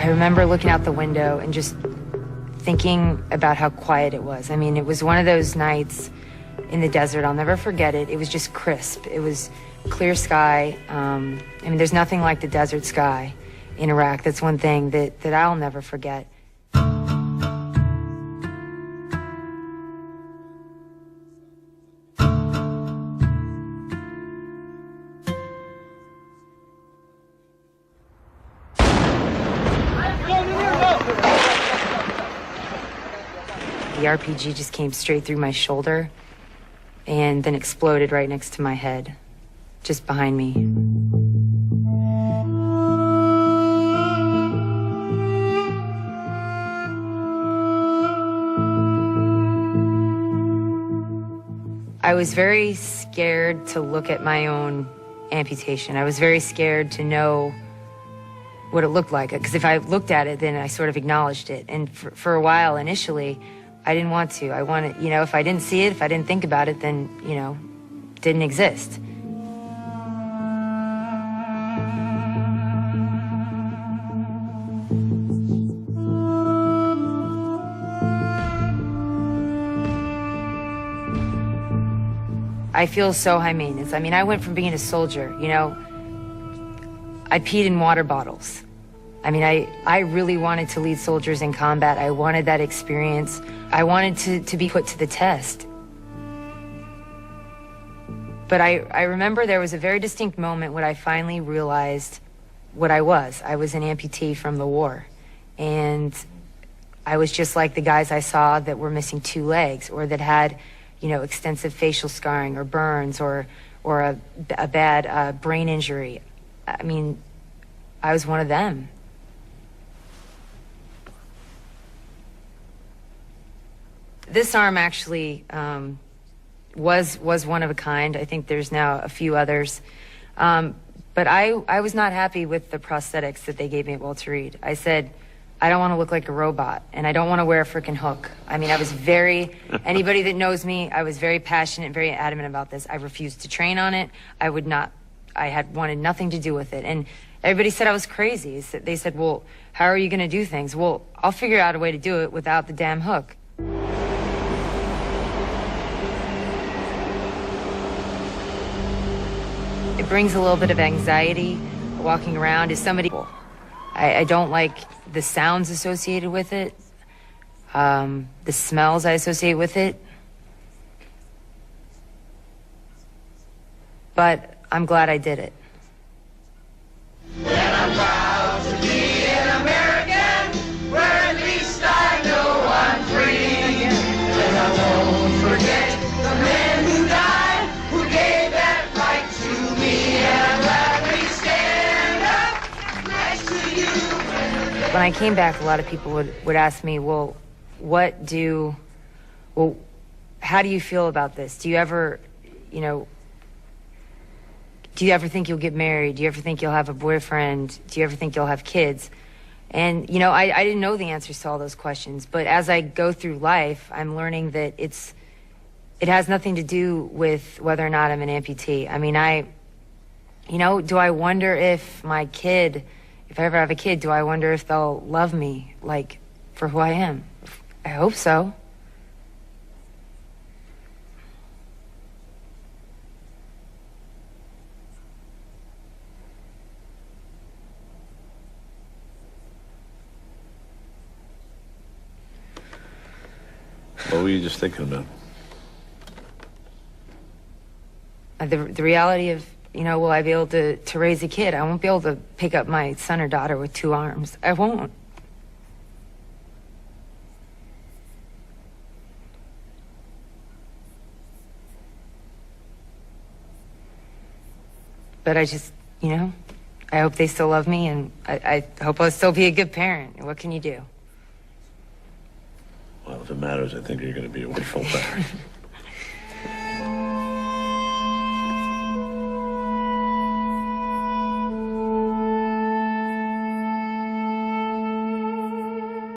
remember looking out the window and just thinking about how quiet it was. I mean, it was one of those nights in the desert. I'll never forget it. It was just crisp. It was clear sky. I mean, there's nothing like the desert sky in Iraq. That's one thing that I'll never forget. The RPG just came straight through my shoulder and then exploded right next to my head, just behind me. I was very scared to look at my own amputation. I was very scared to know what it looked like, because if I looked at it, then I sort of acknowledged it. And for a while, initially, I didn't want to. I wanted, you know, if I didn't see it, if I didn't think about it, then, you know, it didn't exist. I feel so high maintenance. I mean, I went from being a soldier, you know, I peed in water bottles. I mean, I really wanted to lead soldiers in combat. I wanted that experience. I wanted to be put to the test. But I remember there was a very distinct moment when I finally realized what I was. I was an amputee from the war. And I was just like the guys I saw that were missing 2 legs, or that had, you know, extensive facial scarring or burns, or a bad brain injury. I mean, I was one of them. This arm actually was one of a kind. I think there's now a few others. But I was not happy with the prosthetics that they gave me at Walter Reed. I said, I don't want to look like a robot, and I don't want to wear a frickin' hook. I mean, I was anybody that knows me, I was very passionate, very adamant about this. I refused to train on it. I wanted nothing to do with it. And everybody said I was crazy. They said, well, how are you going to do things? Well, I'll figure out a way to do it without the damn hook. It brings a little bit of anxiety walking around. I don't like the sounds associated with it, the smells I associate with it. But I'm glad I did it. And I'm proud to be an American, where at least I know I'm free. And I won't forget the men who died, who gave that right to me. And I'd gladly stand up next to you. When I came back, a lot of people would ask me, well, how do you feel about this? Do you ever, you know, do you ever think you'll get married? Do you ever think you'll have a boyfriend? Do you ever think you'll have kids? And, you know, I didn't know the answers to all those questions. But as I go through life, I'm learning that it has nothing to do with whether or not I'm an amputee. I mean, you know, do I wonder if my kid, if I ever have a kid, do I wonder if they'll love me, like, for who I am? I hope so. What were you just thinking about? The reality of, you know, will I be able to raise a kid? I won't be able to pick up my son or daughter with 2 arms. I won't. But I just, you know, I hope they still love me, and I hope I'll still be a good parent. What can you do? Well, if it matters, I think you're going to be a wonderful parent.